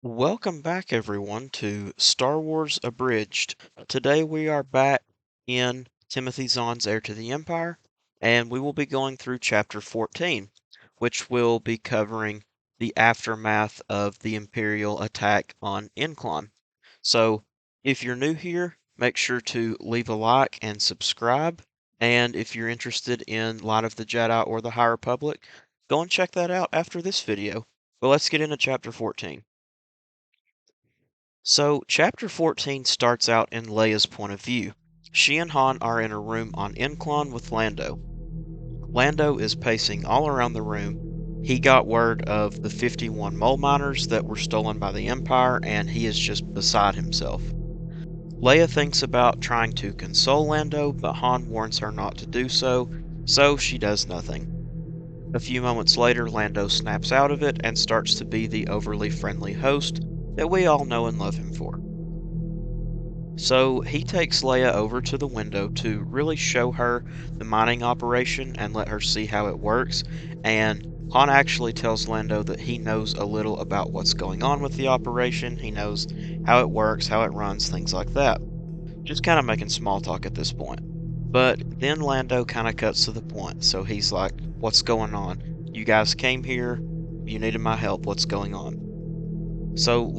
Welcome back, everyone, to Star Wars Abridged. Today we are back in Timothy Zahn's Heir to the Empire, and we will be going through Chapter 14, which will be covering the aftermath of the Imperial attack on Inclon. So, if you're new here, make sure to leave a like and subscribe. And if you're interested in Light of the Jedi or the High Republic, go and check that out after this video. But let's get into Chapter 14. So, Chapter 14 starts out in Leia's point of view. She and Han are in a room on Inclon with Lando. Lando is pacing all around the room. He got word of the 51 mole miners that were stolen by the Empire, and he is just beside himself. Leia thinks about trying to console Lando, but Han warns her not to do so, so she does nothing. A few moments later, Lando snaps out of it and starts to be the overly friendly host that we all know and love him for. So he takes Leia over to the window to really show her the mining operation and let her see how it works, and Han actually tells Lando that he knows a little about what's going on with the operation, he knows how it works, how it runs, things like that. Just kind of making small talk at this point. But then Lando kind of cuts to the point, so he's like, "What's going on? You guys came here, you needed my help, what's going on?" So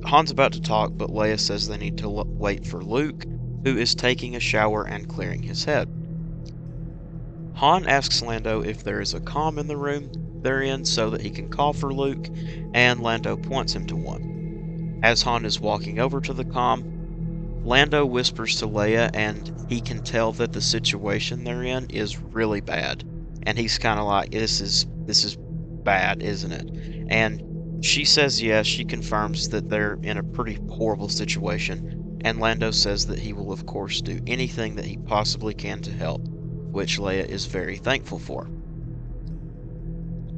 Han's about to talk, but Leia says they need to wait for Luke, who is taking a shower and clearing his head. Han asks Lando if there is a comm in the room they're in so that he can call for Luke, and Lando points him to one. As Han is walking over to the comm, Lando whispers to Leia, and he can tell that the situation they're in is really bad. And he's kind of like, this is bad, isn't it? And she says yes, she confirms that they're in a pretty horrible situation, and Lando says that he will of course do anything that he possibly can to help, which Leia is very thankful for.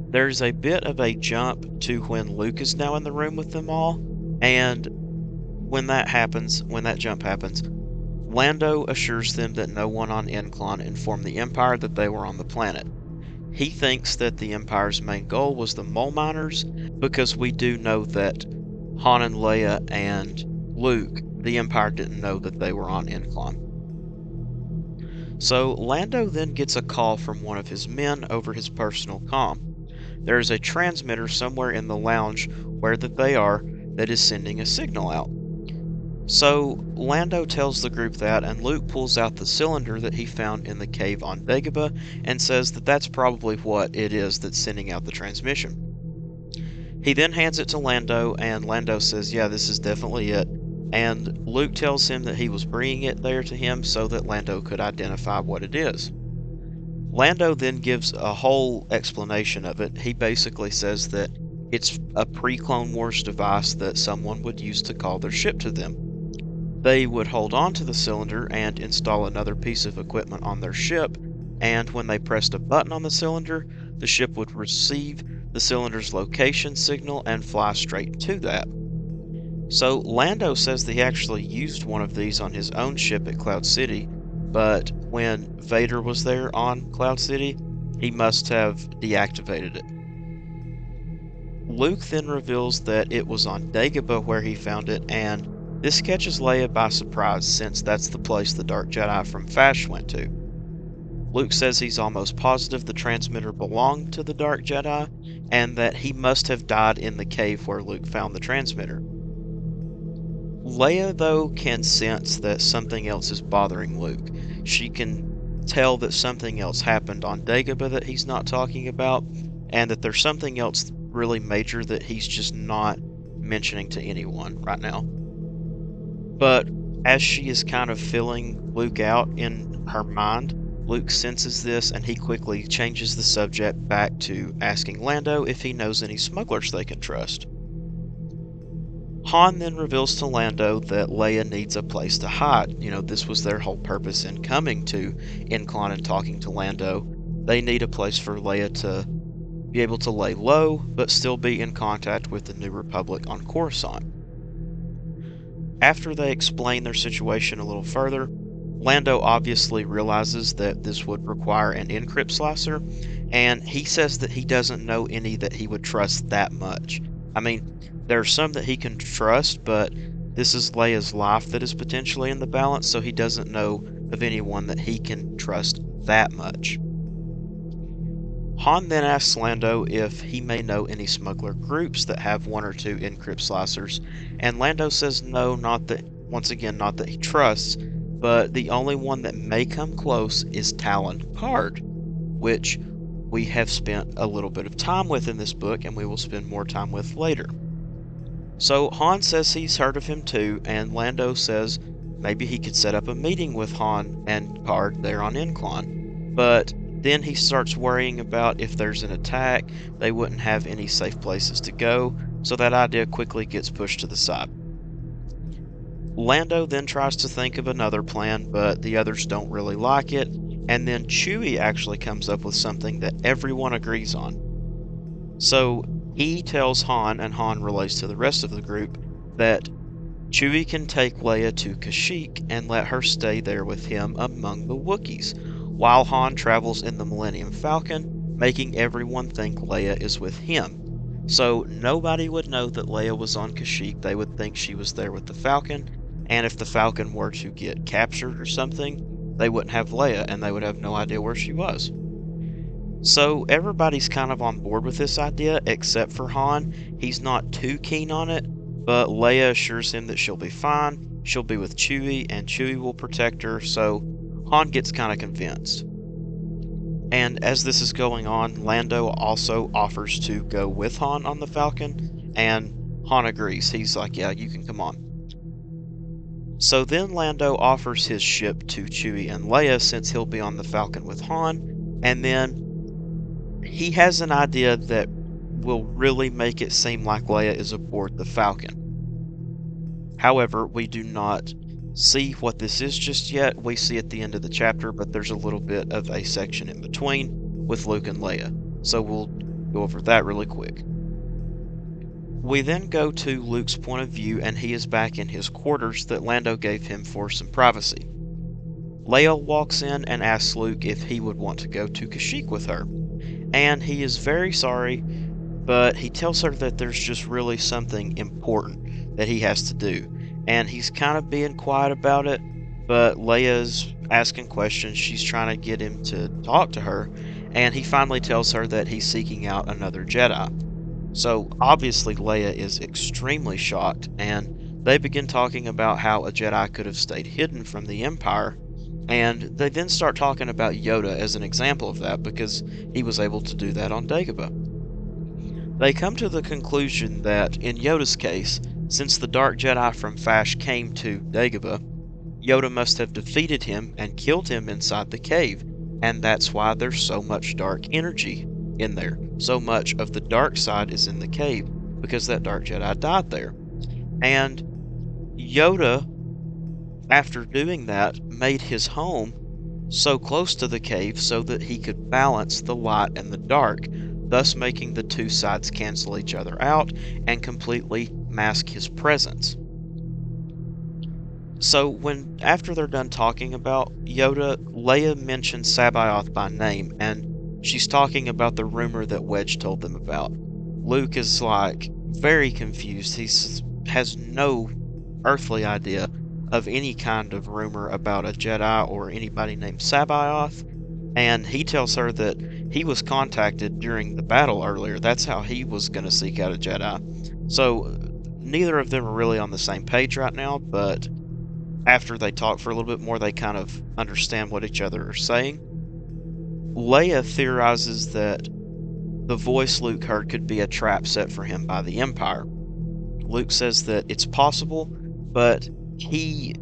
There's a bit of a jump to when Luke is now in the room with them all, and when that jump happens, Lando assures them that no one on Inclon informed the Empire that they were on the planet. He thinks that the Empire's main goal was the mole miners, because we do know that Han and Leia and Luke, the Empire didn't know that they were on Inclon. So Lando then gets a call from one of his men over his personal comm. There is a transmitter somewhere in the lounge where they are that is sending a signal out. So Lando tells the group that, and Luke pulls out the cylinder that he found in the cave on Dagobah and says that that's probably what it is that's sending out the transmission. He then hands it to Lando, and Lando says, yeah, this is definitely it. And Luke tells him that he was bringing it there to him so that Lando could identify what it is. Lando then gives a whole explanation of it. He basically says that it's a pre-Clone Wars device that someone would use to call their ship to them. They would hold on to the cylinder and install another piece of equipment on their ship, and when they pressed a button on the cylinder, the ship would receive the cylinder's location signal and fly straight to that. So Lando says that he actually used one of these on his own ship at Cloud City, but when Vader was there on Cloud City, he must have deactivated it. Luke then reveals that it was on Dagobah where he found it, and this catches Leia by surprise, since that's the place the Dark Jedi from Fash went to. Luke says he's almost positive the transmitter belonged to the Dark Jedi, and that he must have died in the cave where Luke found the transmitter. Leia, though, can sense that something else is bothering Luke. She can tell that something else happened on Dagobah that he's not talking about, and that there's something else really major that he's just not mentioning to anyone right now. But as she is kind of filling Luke out in her mind, Luke senses this, and he quickly changes the subject back to asking Lando if he knows any smugglers they can trust. Han then reveals to Lando that Leia needs a place to hide. This was their whole purpose in coming to Inclon and talking to Lando. They need a place for Leia to be able to lay low, but still be in contact with the New Republic on Coruscant. After they explain their situation a little further, Lando obviously realizes that this would require an encrypt slicer, and he says that he doesn't know any that he would trust that much. I mean, there are some that he can trust, but this is Leia's life that is potentially in the balance, so he doesn't know of anyone that he can trust that much. Han then asks Lando if he may know any smuggler groups that have one or two encrypt slicers, and Lando says no, not that, once again, not that he trusts, but the only one that may come close is Talon Card, which we have spent a little bit of time with in this book, and we will spend more time with later. So Han says he's heard of him too, and Lando says maybe he could set up a meeting with Han and Card there on Incline. But then he starts worrying about if there's an attack, they wouldn't have any safe places to go, so that idea quickly gets pushed to the side. Lando then tries to think of another plan, but the others don't really like it, and then Chewie actually comes up with something that everyone agrees on. So he tells Han, and Han relays to the rest of the group, that Chewie can take Leia to Kashyyyk and let her stay there with him among the Wookiees, while Han travels in the Millennium Falcon, making everyone think Leia is with him. So nobody would know that Leia was on Kashyyyk, they would think she was there with the Falcon, and if the Falcon were to get captured or something, they wouldn't have Leia, and they would have no idea where she was. So everybody's kind of on board with this idea, except for Han. He's not too keen on it, but Leia assures him that she'll be fine, she'll be with Chewie, and Chewie will protect her, so Han gets kind of convinced. And as this is going on, Lando also offers to go with Han on the Falcon, and Han agrees. He's like, yeah, you can come on. So then Lando offers his ship to Chewie and Leia since he'll be on the Falcon with Han, and then he has an idea that will really make it seem like Leia is aboard the Falcon. However, we do not see what this is just yet. We see at the end of the chapter, but there's a little bit of a section in between with Luke and Leia. So we'll go over that really quick. We then go to Luke's point of view, and he is back in his quarters that Lando gave him for some privacy. Leia walks in and asks Luke if he would want to go to Kashyyyk with her, and he is very sorry, but he tells her that there's just really something important that he has to do, and he's kind of being quiet about it, but Leia's asking questions. She's trying to get him to talk to her, and he finally tells her that he's seeking out another Jedi. So obviously Leia is extremely shocked, and they begin talking about how a Jedi could have stayed hidden from the Empire, and they then start talking about Yoda as an example of that because he was able to do that on Dagobah. They come to the conclusion that, in Yoda's case, since the Dark Jedi from Fash came to Dagobah, Yoda must have defeated him and killed him inside the cave, and that's why there's so much dark energy in there. So much of the dark side is in the cave, because that Dark Jedi died there. And Yoda, after doing that, made his home so close to the cave so that he could balance the light and the dark, thus making the two sides cancel each other out and completely mask his presence. So after they're done talking about Yoda, Leia mentions Sabaoth by name, and she's talking about the rumor that Wedge told them about. Luke is like very confused. He has no earthly idea of any kind of rumor about a Jedi or anybody named Sabaoth, and he tells her that he was contacted during the battle earlier. That's how he was going to seek out a Jedi. So neither of them are really on the same page right now, but after they talk for a little bit more, they kind of understand what each other are saying. Leia theorizes that the voice Luke heard could be a trap set for him by the Empire. Luke says that it's possible, but he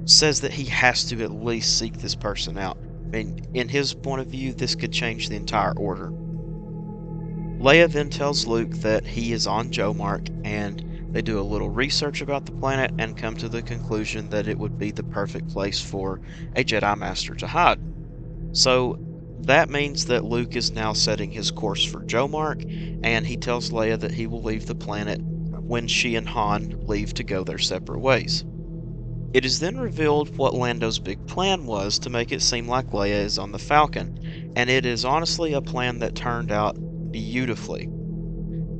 says that he has to at least seek this person out. I mean, in his point of view, this could change the entire order. Leia then tells Luke that he is on Jomark, and they do a little research about the planet and come to the conclusion that it would be the perfect place for a Jedi Master to hide. So that means that Luke is now setting his course for Jomark, and he tells Leia that he will leave the planet when she and Han leave to go their separate ways. It is then revealed what Lando's big plan was to make it seem like Leia is on the Falcon, and it is honestly a plan that turned out beautifully.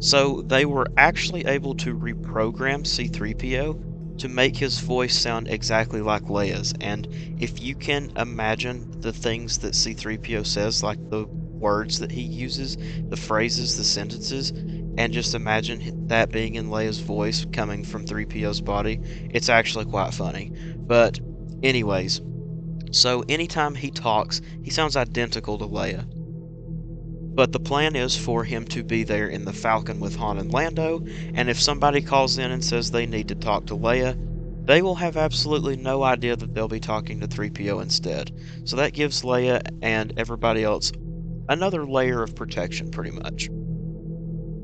So they were actually able to reprogram C-3PO to make his voice sound exactly like Leia's. And if you can imagine the things that C-3PO says, like the words that he uses, the phrases, the sentences, and just imagine that being in Leia's voice coming from 3PO's body, it's actually quite funny. But anyways, so anytime he talks, he sounds identical to Leia. But the plan is for him to be there in the Falcon with Han and Lando, and if somebody calls in and says they need to talk to Leia, they will have absolutely no idea that they'll be talking to 3PO instead. So that gives Leia and everybody else another layer of protection, pretty much.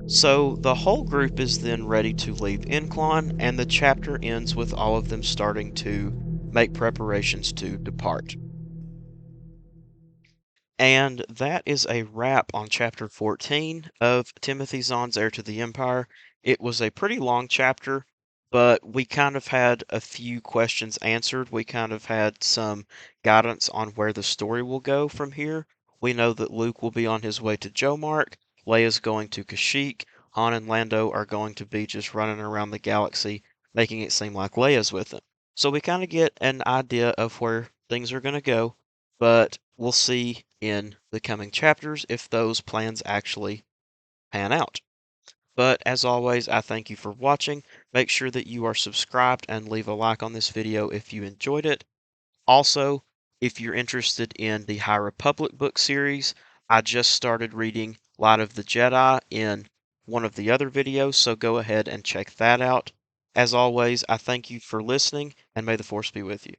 So the whole group is then ready to leave Inclon, and the chapter ends with all of them starting to make preparations to depart. And that is a wrap on chapter 14 of Timothy Zahn's Heir to the Empire. It was a pretty long chapter, but we kind of had a few questions answered. We kind of had some guidance on where the story will go from here. We know that Luke will be on his way to Jomark, Leia's going to Kashyyyk, Han and Lando are going to be just running around the galaxy, making it seem like Leia's with them. So we kind of get an idea of where things are going to go, but we'll see in the coming chapters if those plans actually pan out. But as always, I thank you for watching. Make sure that you are subscribed and leave a like on this video if you enjoyed it. Also, if you're interested in the High Republic book series, I just started reading Light of the Jedi in one of the other videos, so go ahead and check that out. As always, I thank you for listening, and may the Force be with you.